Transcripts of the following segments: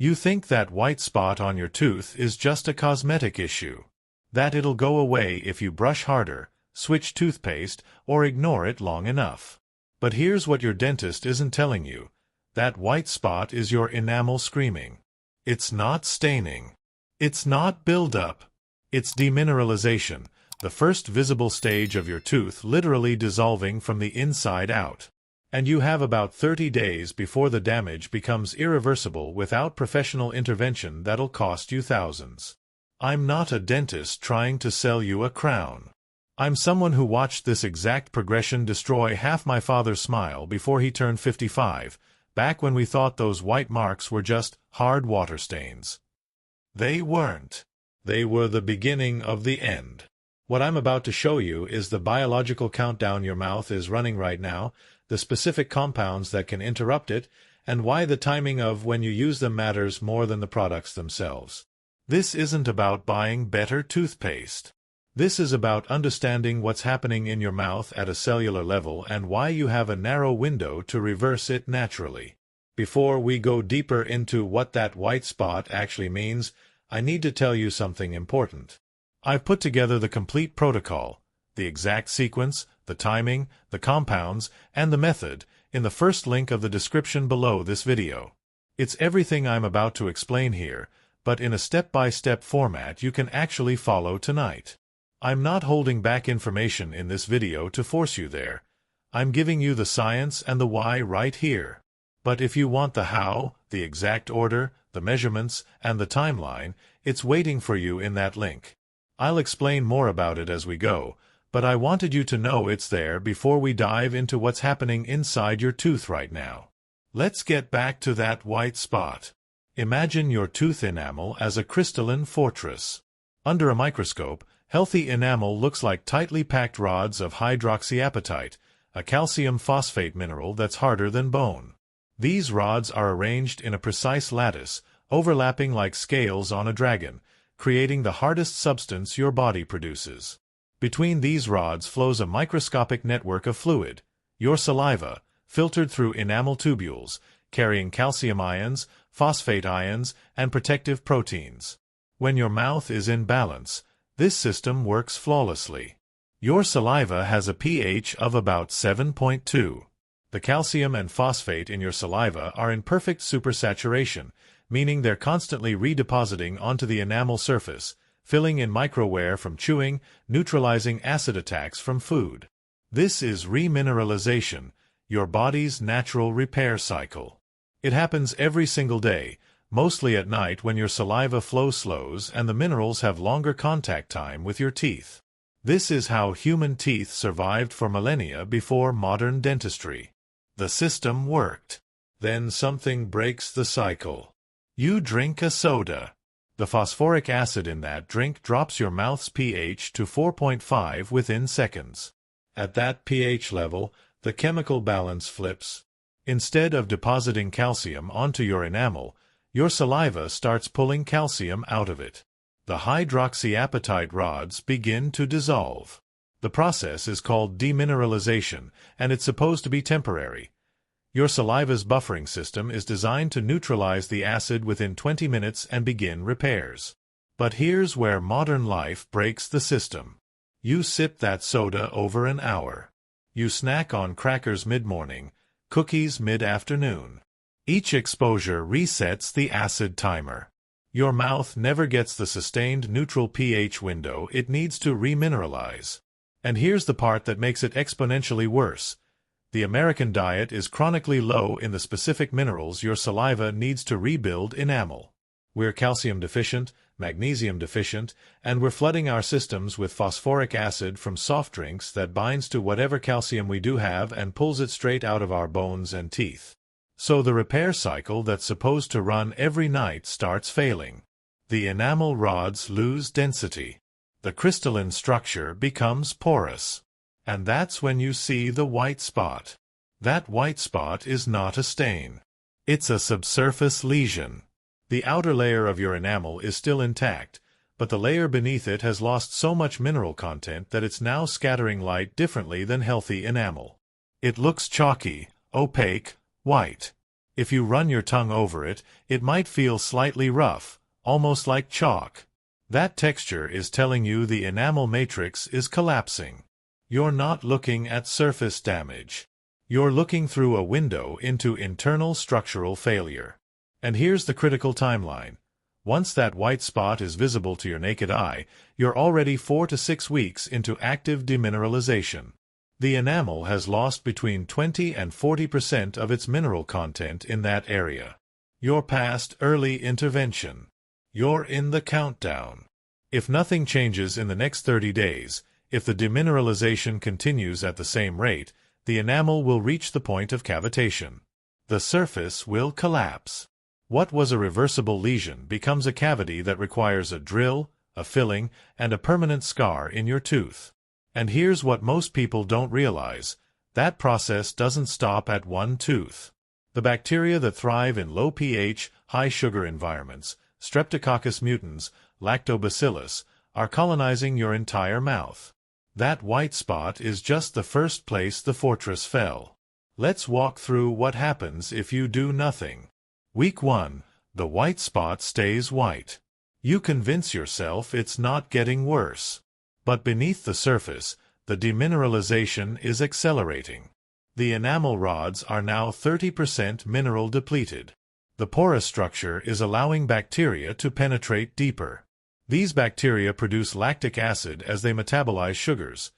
You think that white spot on your tooth is just a cosmetic issue. That it'll go away if you brush harder, switch toothpaste, or ignore it long enough. But here's what your dentist isn't telling you. That white spot is your enamel screaming. It's not staining. It's not buildup. It's demineralization, the first visible stage of your tooth literally dissolving from the inside out. And you have about 30 days before the damage becomes irreversible without professional intervention that'll cost you thousands. I'm not a dentist trying to sell you a crown. I'm someone who watched this exact progression destroy half my father's smile before he turned 55, back when we thought those white marks were just hard water stains. They weren't. They were the beginning of the end. What I'm about to show you is the biological countdown your mouth is running right now, the specific compounds that can interrupt it, and why the timing of when you use them matters more than the products themselves. This isn't about buying better toothpaste. This is about understanding what's happening in your mouth at a cellular level and why you have a narrow window to reverse it naturally. Before we go deeper into what that white spot actually means, I need to tell you something important. I've put together the complete protocol, the exact sequence, the timing, the compounds, and the method in the first link of the description below this video. It's everything I'm about to explain here, but in a step-by-step format you can actually follow tonight. I'm not holding back information in this video to force you there. I'm giving you the science and the why right here. But if you want the how, the exact order, the measurements, and the timeline, it's waiting for you in that link. I'll explain more about it as we go, but I wanted you to know it's there before we dive into what's happening inside your tooth right now. Let's get back to that white spot. Imagine your tooth enamel as a crystalline fortress. Under a microscope, healthy enamel looks like tightly packed rods of hydroxyapatite, a calcium phosphate mineral that's harder than bone. These rods are arranged in a precise lattice, overlapping like scales on a dragon, creating the hardest substance your body produces. Between these rods flows a microscopic network of fluid, your saliva, filtered through enamel tubules, carrying calcium ions, phosphate ions, and protective proteins. When your mouth is in balance, this system works flawlessly. Your saliva has a pH of about 7.2. The calcium and phosphate in your saliva are in perfect supersaturation, meaning they're constantly redepositing onto the enamel surface, filling in microwear from chewing, neutralizing acid attacks from food. This is remineralization, your body's natural repair cycle. It happens every single day, mostly at night when your saliva flow slows and the minerals have longer contact time with your teeth. This is how human teeth survived for millennia before modern dentistry. The system worked. Then something breaks the cycle. You drink a soda. The phosphoric acid in that drink drops your mouth's pH to 4.5 within seconds. At that pH level, the chemical balance flips. Instead of depositing calcium onto your enamel, your saliva starts pulling calcium out of it. The hydroxyapatite rods begin to dissolve. The process is called demineralization, and it's supposed to be temporary. Your saliva's buffering system is designed to neutralize the acid within 20 minutes and begin repairs. But here's where modern life breaks the system. You sip that soda over an hour. You snack on crackers mid-morning, cookies mid-afternoon. Each exposure resets the acid timer. Your mouth never gets the sustained neutral pH window it needs to remineralize. And here's the part that makes it exponentially worse. The American diet is chronically low in the specific minerals your saliva needs to rebuild enamel. We're calcium deficient, magnesium deficient, and we're flooding our systems with phosphoric acid from soft drinks that binds to whatever calcium we do have and pulls it straight out of our bones and teeth. So the repair cycle that's supposed to run every night starts failing. The enamel rods lose density. The crystalline structure becomes porous. And that's when you see the white spot. That white spot is not a stain. It's a subsurface lesion. The outer layer of your enamel is still intact, but the layer beneath it has lost so much mineral content that it's now scattering light differently than healthy enamel. It looks chalky, opaque, white. If you run your tongue over it, it might feel slightly rough, almost like chalk. That texture is telling you the enamel matrix is collapsing. You're not looking at surface damage. You're looking through a window into internal structural failure. And here's the critical timeline. Once that white spot is visible to your naked eye, you're already 4 to 6 weeks into active demineralization. The enamel has lost between 20 and 40% of its mineral content in that area. You're past early intervention. You're in the countdown. If nothing changes in the next 30 days, if the demineralization continues at the same rate, the enamel will reach the point of cavitation. The surface will collapse. What was a reversible lesion becomes a cavity that requires a drill, a filling, and a permanent scar in your tooth. And here's what most people don't realize. That process doesn't stop at one tooth. The bacteria that thrive in low pH, high sugar environments, Streptococcus mutans, Lactobacillus, are colonizing your entire mouth. That white spot is just the first place the fortress fell. Let's walk through what happens if you do nothing. Week 1. The white spot stays white. You convince yourself it's not getting worse. But beneath the surface, the demineralization is accelerating. The enamel rods are now 30% mineral depleted. The porous structure is allowing bacteria to penetrate deeper. These bacteria produce lactic acid as they metabolize sugars,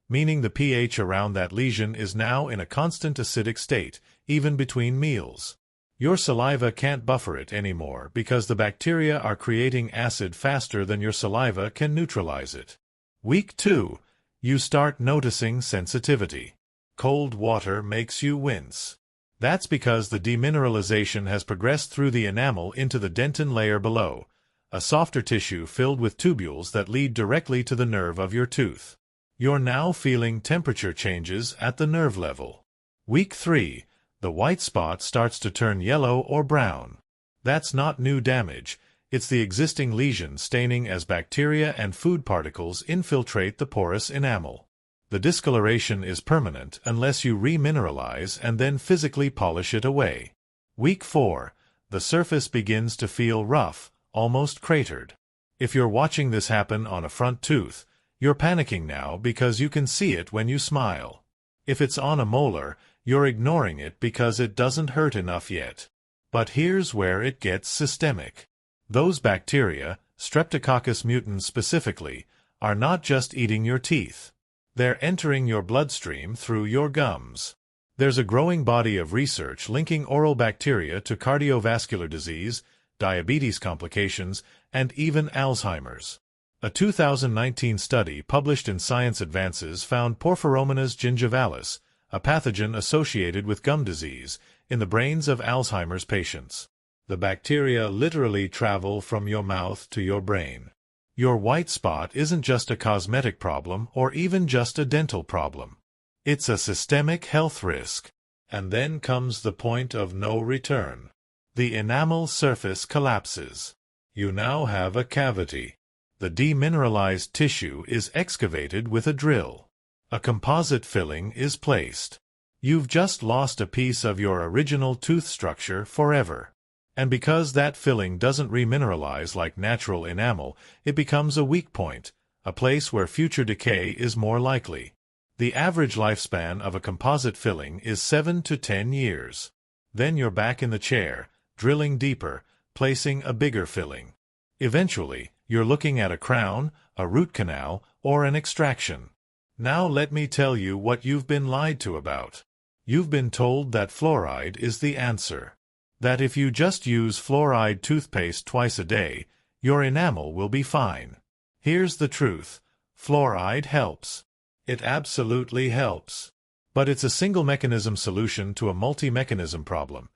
meaning the pH around that lesion is now in a constant acidic state, even between meals. Your saliva can't buffer it anymore because the bacteria are creating acid faster than your saliva can neutralize it. Week 2. You start noticing sensitivity. Cold water makes you wince. That's because the demineralization has progressed through the enamel into the dentin layer below, a softer tissue filled with tubules that lead directly to the nerve of your tooth. You're now feeling temperature changes at the nerve level. Week 3. The white spot starts to turn yellow or brown. That's not new damage, it's the existing lesion staining as bacteria and food particles infiltrate the porous enamel. The discoloration is permanent unless you remineralize and then physically polish it away. Week 4. The surface begins to feel rough, almost cratered. If you're watching this happen on a front tooth, you're panicking now because you can see it when you smile. If it's on a molar, you're ignoring it because it doesn't hurt enough yet. But here's where it gets systemic. Those bacteria, Streptococcus mutans specifically, are not just eating your teeth. They're entering your bloodstream through your gums. There's a growing body of research linking oral bacteria to cardiovascular disease, diabetes complications, and even Alzheimer's. A 2019 study published in Science Advances found Porphyromonas gingivalis, a pathogen associated with gum disease, in the brains of Alzheimer's patients. The bacteria literally travel from your mouth to your brain. Your white spot isn't just a cosmetic problem or even just a dental problem. It's a systemic health risk. And then comes the point of no return. The enamel surface collapses. You now have a cavity. The demineralized tissue is excavated with a drill. A composite filling is placed. You've just lost a piece of your original tooth structure forever. And because that filling doesn't remineralize like natural enamel, it becomes a weak point, a place where future decay is more likely. The average lifespan of a composite filling is 7 to 10 years. Then you're back in the chair, drilling deeper, placing a bigger filling. Eventually, you're looking at a crown, a root canal, or an extraction. Now let me tell you what you've been lied to about. You've been told that fluoride is the answer. That if you just use fluoride toothpaste twice a day, your enamel will be fine. Here's the truth. Fluoride helps. It absolutely helps. But it's a single-mechanism solution to a multi-mechanism problem,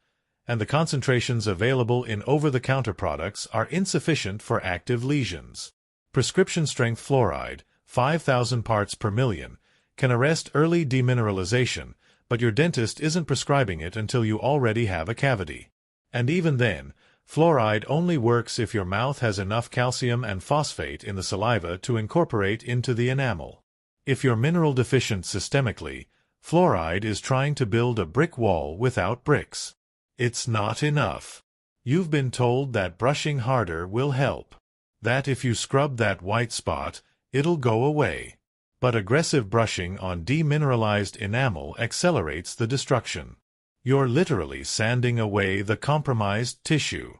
and the concentrations available in over-the-counter products are insufficient for active lesions. Prescription-strength fluoride, 5,000 parts per million, can arrest early demineralization, but your dentist isn't prescribing it until you already have a cavity. And even then, fluoride only works if your mouth has enough calcium and phosphate in the saliva to incorporate into the enamel. If you're mineral deficient systemically, fluoride is trying to build a brick wall without bricks. It's not enough. You've been told that brushing harder will help. That if you scrub that white spot, it'll go away. But aggressive brushing on demineralized enamel accelerates the destruction. You're literally sanding away the compromised tissue.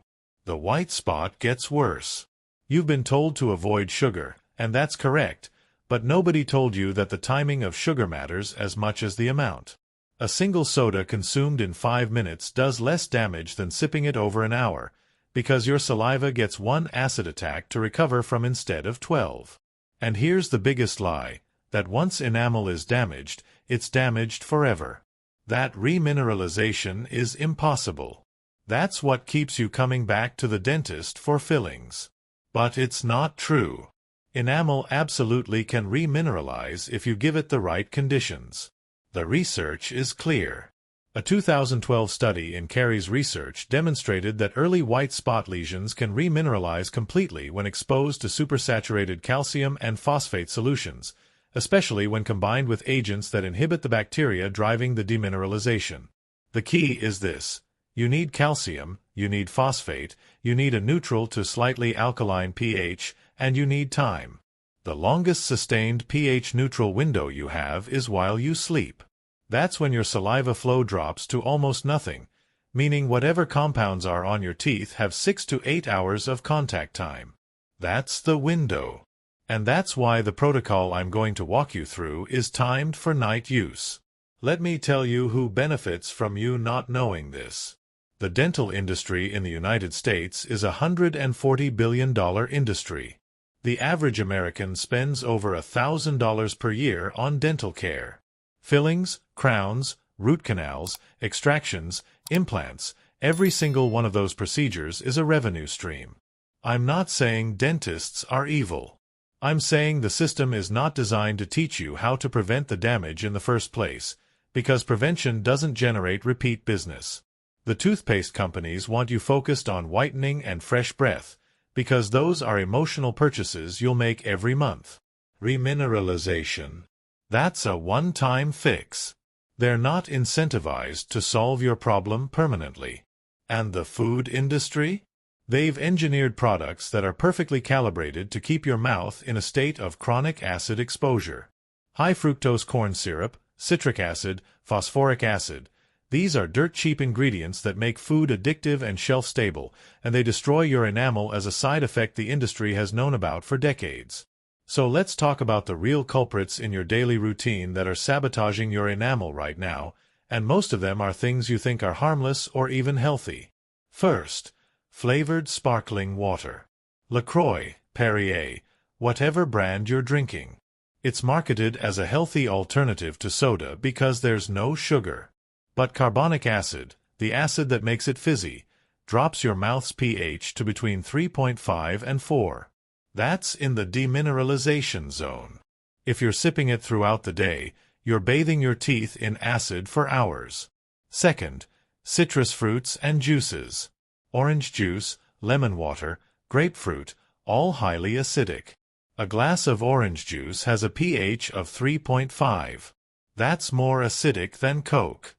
The white spot gets worse. You've been told to avoid sugar, and that's correct, but nobody told you that the timing of sugar matters as much as the amount. A single soda consumed in 5 minutes does less damage than sipping it over an hour, because your saliva gets 1 acid attack to recover from instead of 12. And here's the biggest lie, that once enamel is damaged, it's damaged forever. That remineralization is impossible. That's what keeps you coming back to the dentist for fillings. But it's not true. Enamel absolutely can remineralize if you give it the right conditions. The research is clear. A 2012 study in Carey's research demonstrated that early white spot lesions can remineralize completely when exposed to supersaturated calcium and phosphate solutions, especially when combined with agents that inhibit the bacteria driving the demineralization. The key is this: you need calcium, you need phosphate, you need a neutral to slightly alkaline pH, and you need time. The longest sustained pH-neutral window you have is while you sleep. That's when your saliva flow drops to almost nothing, meaning whatever compounds are on your teeth have 6 to 8 hours of contact time. That's the window. And that's why the protocol I'm going to walk you through is timed for night use. Let me tell you who benefits from you not knowing this. The dental industry in the United States is a $140 billion industry. The average American spends over $1,000 per year on dental care. Fillings, crowns, root canals, extractions, implants, every single one of those procedures is a revenue stream. I'm not saying dentists are evil. I'm saying the system is not designed to teach you how to prevent the damage in the first place, because prevention doesn't generate repeat business. The toothpaste companies want you focused on whitening and fresh breath, because those are emotional purchases you'll make every month. Remineralization. That's a one-time fix. They're not incentivized to solve your problem permanently. And the food industry? They've engineered products that are perfectly calibrated to keep your mouth in a state of chronic acid exposure. High fructose corn syrup, citric acid, phosphoric acid. These are dirt-cheap ingredients that make food addictive and shelf-stable, and they destroy your enamel as a side effect the industry has known about for decades. So let's talk about the real culprits in your daily routine that are sabotaging your enamel right now, and most of them are things you think are harmless or even healthy. First, flavored sparkling water. LaCroix, Perrier, whatever brand you're drinking. It's marketed as a healthy alternative to soda because there's no sugar. But carbonic acid, the acid that makes it fizzy, drops your mouth's pH to between 3.5 and 4. That's in the demineralization zone. If you're sipping it throughout the day, you're bathing your teeth in acid for hours. Second, citrus fruits and juices. Orange juice, lemon water, grapefruit, all highly acidic. A glass of orange juice has a pH of 3.5. That's more acidic than Coke.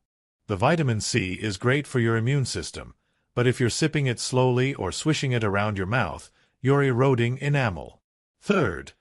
The vitamin C is great for your immune system, but if you're sipping it slowly or swishing it around your mouth, you're eroding enamel. Third,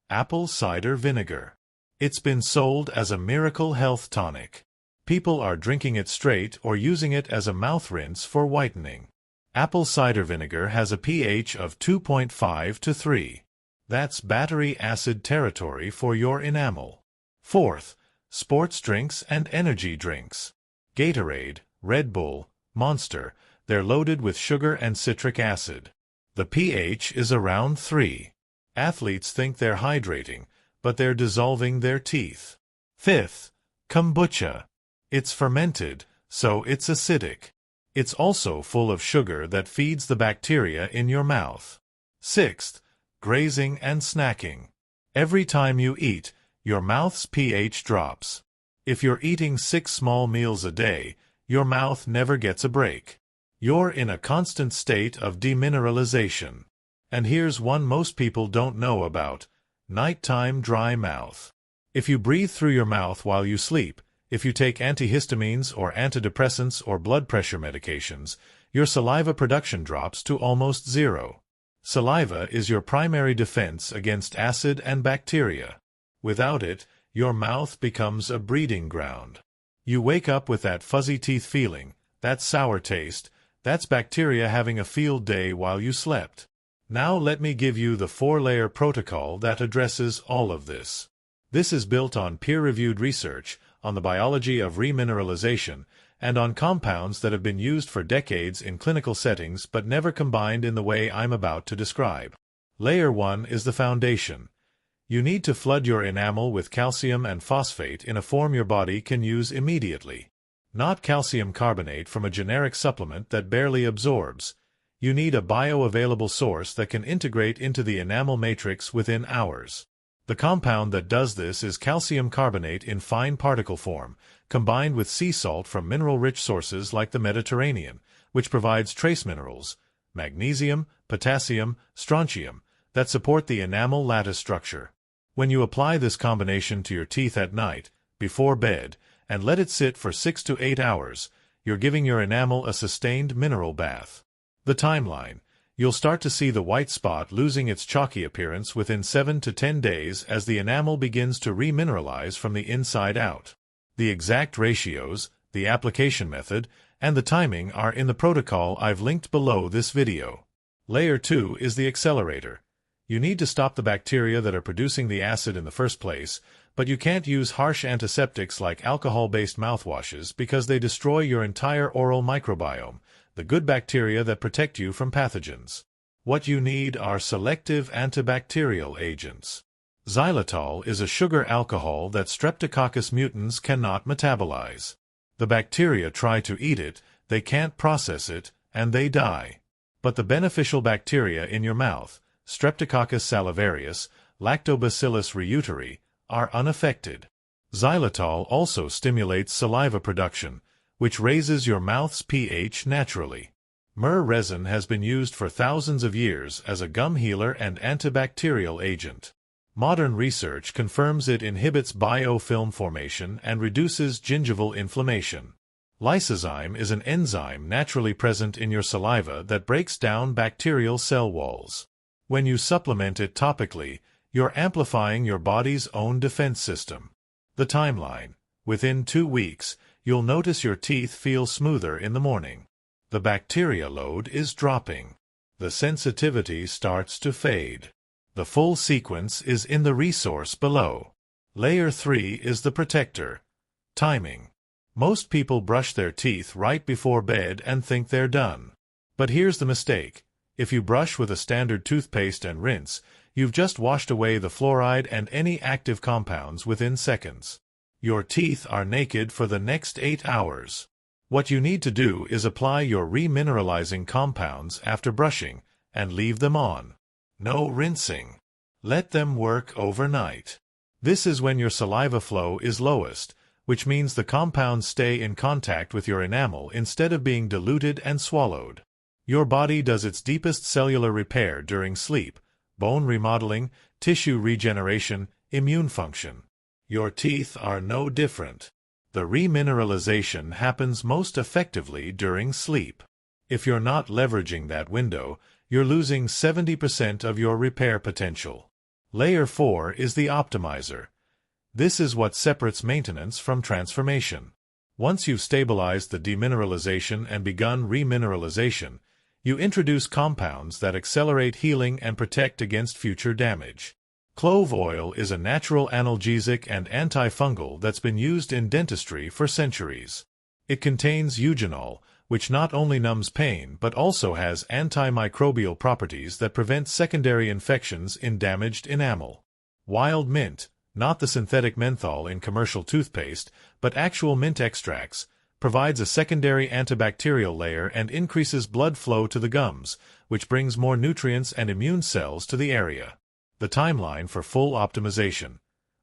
apple cider vinegar. It's been sold as a miracle health tonic. People are drinking it straight or using it as a mouth rinse for whitening. Apple cider vinegar has a pH of 2.5 to 3. That's battery acid territory for your enamel. Fourth, sports drinks and energy drinks. Gatorade, Red Bull, Monster, they're loaded with sugar and citric acid. The pH is around 3. Athletes think they're hydrating, but they're dissolving their teeth. Fifth, kombucha. It's fermented, so it's acidic. It's also full of sugar that feeds the bacteria in your mouth. Sixth, grazing and snacking. Every time you eat, your mouth's pH drops. If you're eating 6 small meals a day, your mouth never gets a break. You're in a constant state of demineralization. And here's one most people don't know about: nighttime dry mouth. If you breathe through your mouth while you sleep, If you take antihistamines or antidepressants or blood pressure medications, your saliva production drops to almost zero. Saliva is your primary defense against acid and bacteria. Without it, your mouth becomes a breeding ground. You wake up with that fuzzy teeth feeling, that sour taste. That's bacteria having a field day while you slept. Now let me give you the 4-layer protocol that addresses all of this. This is built on peer-reviewed research, on the biology of remineralization, and on compounds that have been used for decades in clinical settings but never combined in the way I'm about to describe. Layer 1 is the foundation. You need to flood your enamel with calcium and phosphate in a form your body can use immediately. Not calcium carbonate from a generic supplement that barely absorbs. You need a bioavailable source that can integrate into the enamel matrix within hours. The compound that does this is calcium carbonate in fine particle form, combined with sea salt from mineral-rich sources like the Mediterranean, which provides trace minerals, magnesium, potassium, strontium, that support the enamel lattice structure. When you apply this combination to your teeth at night, before bed, and let it sit for 6 to 8 hours, you're giving your enamel a sustained mineral bath. The timeline. You'll start to see the white spot losing its chalky appearance within 7 to 10 days as the enamel begins to remineralize from the inside out. The exact ratios, the application method, and the timing are in the protocol I've linked below this video. Layer 2 is the accelerator. You need to stop the bacteria that are producing the acid in the first place, but you can't use harsh antiseptics like alcohol-based mouthwashes because they destroy your entire oral microbiome, the good bacteria that protect you from pathogens. What you need are selective antibacterial agents. Xylitol is a sugar alcohol that Streptococcus mutans cannot metabolize. The bacteria try to eat it, they can't process it, and they die. But the beneficial bacteria in your mouth, Streptococcus salivarius, Lactobacillus reuteri, are unaffected. Xylitol also stimulates saliva production, which raises your mouth's pH naturally. Myrrh resin has been used for thousands of years as a gum healer and antibacterial agent. Modern research confirms it inhibits biofilm formation and reduces gingival inflammation. Lysozyme is an enzyme naturally present in your saliva that breaks down bacterial cell walls. When you supplement it topically, you're amplifying your body's own defense system. The timeline. Within 2 weeks, you'll notice your teeth feel smoother in the morning. The bacteria load is dropping. The sensitivity starts to fade. The full sequence is in the resource below. Layer 3 is the protector. Timing. Most people brush their teeth right before bed and think they're done. But here's the mistake. If you brush with a standard toothpaste and rinse, you've just washed away the fluoride and any active compounds within seconds. Your teeth are naked for the next 8 hours. What you need to do is apply your remineralizing compounds after brushing and leave them on. No rinsing. Let them work overnight. This is when your saliva flow is lowest, which means the compounds stay in contact with your enamel instead of being diluted and swallowed. Your body does its deepest cellular repair during sleep, bone remodeling, tissue regeneration, immune function. Your teeth are no different. The remineralization happens most effectively during sleep. If you're not leveraging that window, you're losing 70% of your repair potential. Layer 4 is the optimizer. This is what separates maintenance from transformation. Once you've stabilized the demineralization and begun remineralization, you introduce compounds that accelerate healing and protect against future damage. Clove oil is a natural analgesic and antifungal that's been used in dentistry for centuries. It contains eugenol, which not only numbs pain but also has antimicrobial properties that prevent secondary infections in damaged enamel. Wild mint, not the synthetic menthol in commercial toothpaste, but actual mint extracts, provides a secondary antibacterial layer and increases blood flow to the gums, which brings more nutrients and immune cells to the area. The timeline for full optimization.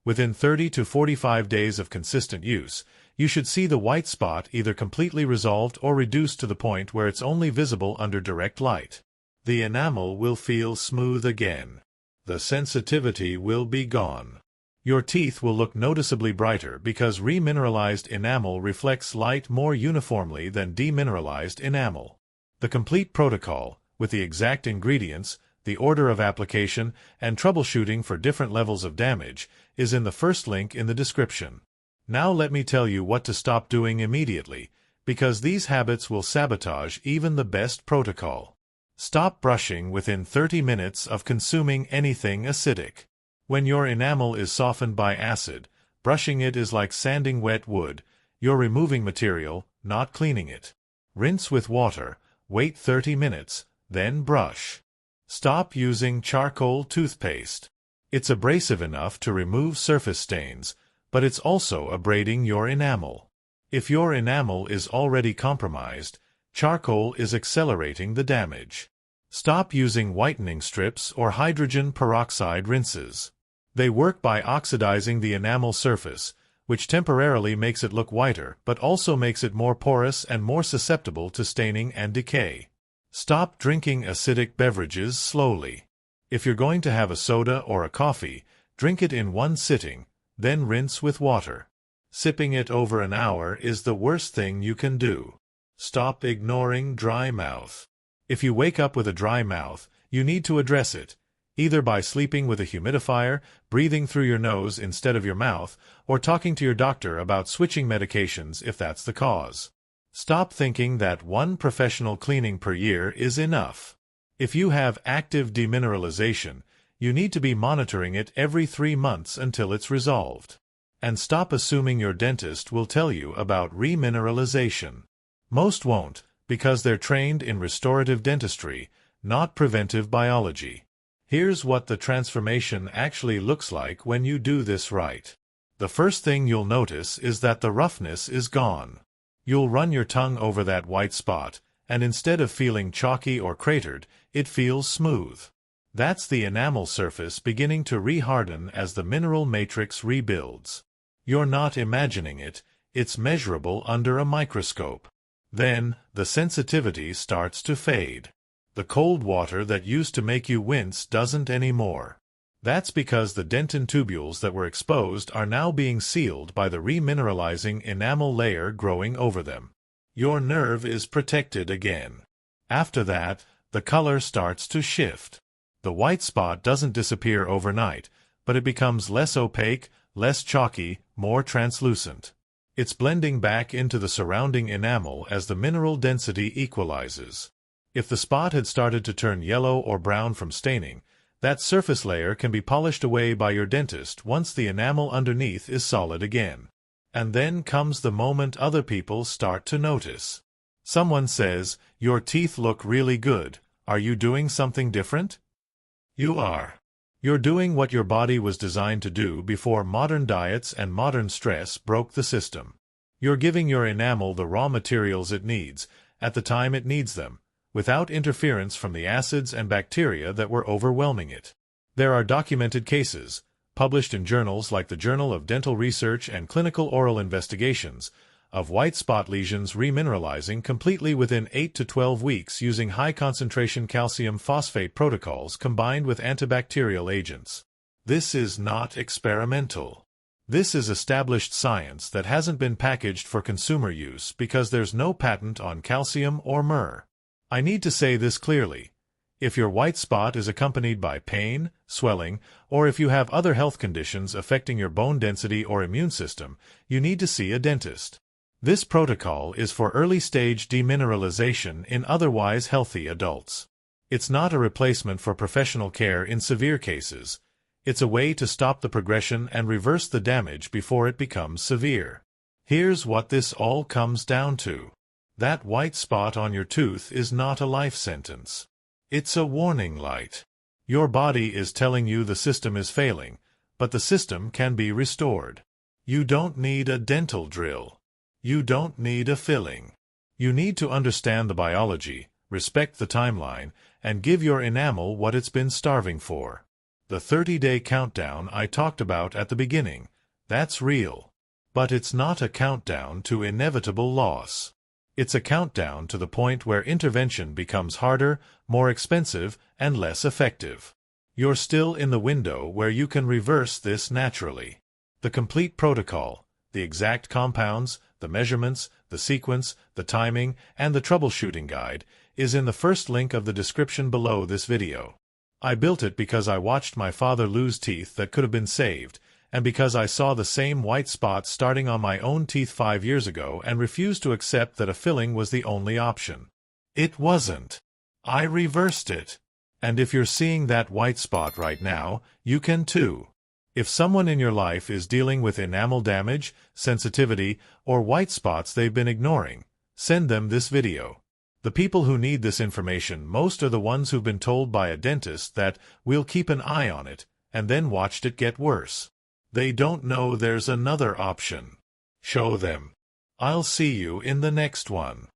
Within 30 to 45 days of consistent use, you should see the white spot either completely resolved or reduced to the point where it's only visible under direct light. The enamel will feel smooth again. The sensitivity will be gone. Your teeth will look noticeably brighter because remineralized enamel reflects light more uniformly than demineralized enamel. The complete protocol, with the exact ingredients, the order of application, and troubleshooting for different levels of damage, is in the first link in the description. Now let me tell you what to stop doing immediately, because these habits will sabotage even the best protocol. Stop brushing within 30 minutes of consuming anything acidic. When your enamel is softened by acid, brushing it is like sanding wet wood. You're removing material, not cleaning it. Rinse with water, wait 30 minutes, then brush. Stop using charcoal toothpaste. It's abrasive enough to remove surface stains, but it's also abrading your enamel. If your enamel is already compromised, charcoal is accelerating the damage. Stop using whitening strips or hydrogen peroxide rinses. They work by oxidizing the enamel surface, which temporarily makes it look whiter but also makes it more porous and more susceptible to staining and decay. Stop drinking acidic beverages slowly. If you're going to have a soda or a coffee, drink it in one sitting, then rinse with water. Sipping it over an hour is the worst thing you can do. Stop ignoring dry mouth. If you wake up with a dry mouth, you need to address it, either by sleeping with a humidifier, breathing through your nose instead of your mouth, or talking to your doctor about switching medications if that's the cause. Stop thinking that one professional cleaning per year is enough. If you have active demineralization, you need to be monitoring it every 3 months until it's resolved. And stop assuming your dentist will tell you about remineralization. Most won't, because they're trained in restorative dentistry, not preventive biology. Here's what the transformation actually looks like when you do this right. The first thing you'll notice is that the roughness is gone. You'll run your tongue over that white spot, and instead of feeling chalky or cratered, it feels smooth. That's the enamel surface beginning to reharden as the mineral matrix rebuilds. You're not imagining it, it's measurable under a microscope. Then, the sensitivity starts to fade. The cold water that used to make you wince doesn't anymore. That's because the dentin tubules that were exposed are now being sealed by the remineralizing enamel layer growing over them. Your nerve is protected again. After that, the color starts to shift. The white spot doesn't disappear overnight, but it becomes less opaque, less chalky, more translucent. It's blending back into the surrounding enamel as the mineral density equalizes. If the spot had started to turn yellow or brown from staining, that surface layer can be polished away by your dentist once the enamel underneath is solid again. And then comes the moment other people start to notice. Someone says, "Your teeth look really good. Are you doing something different?" You are. You're doing what your body was designed to do before modern diets and modern stress broke the system. You're giving your enamel the raw materials it needs, at the time it needs them, without interference from the acids and bacteria that were overwhelming it. There are documented cases, published in journals like the Journal of Dental Research and Clinical Oral Investigations, of white spot lesions remineralizing completely within 8 to 12 weeks using high-concentration calcium phosphate protocols combined with antibacterial agents. This is not experimental. This is established science that hasn't been packaged for consumer use because there's no patent on calcium or myrrh. I need to say this clearly. If your white spot is accompanied by pain, swelling, or if you have other health conditions affecting your bone density or immune system, you need to see a dentist. This protocol is for early-stage demineralization in otherwise healthy adults. It's not a replacement for professional care in severe cases. It's a way to stop the progression and reverse the damage before it becomes severe. Here's what this all comes down to. That white spot on your tooth is not a life sentence. It's a warning light. Your body is telling you the system is failing, but the system can be restored. You don't need a dental drill. You don't need a filling. You need to understand the biology, respect the timeline, and give your enamel what it's been starving for. The 30-day countdown I talked about at the beginning, that's real. But it's not a countdown to inevitable loss. It's a countdown to the point where intervention becomes harder, more expensive, and less effective. You're still in the window where you can reverse this naturally. The complete protocol, the exact compounds, the measurements, the sequence, the timing, and the troubleshooting guide is in the first link of the description below this video. I built it because I watched my father lose teeth that could have been saved, and because I saw the same white spots starting on my own teeth 5 years ago and refused to accept that a filling was the only option. It wasn't. I reversed it. And if you're seeing that white spot right now, you can too. If someone in your life is dealing with enamel damage, sensitivity, or white spots they've been ignoring, send them this video. The people who need this information most are the ones who've been told by a dentist that we'll keep an eye on it, and then watched it get worse. They don't know there's another option. Show them. I'll see you in the next one.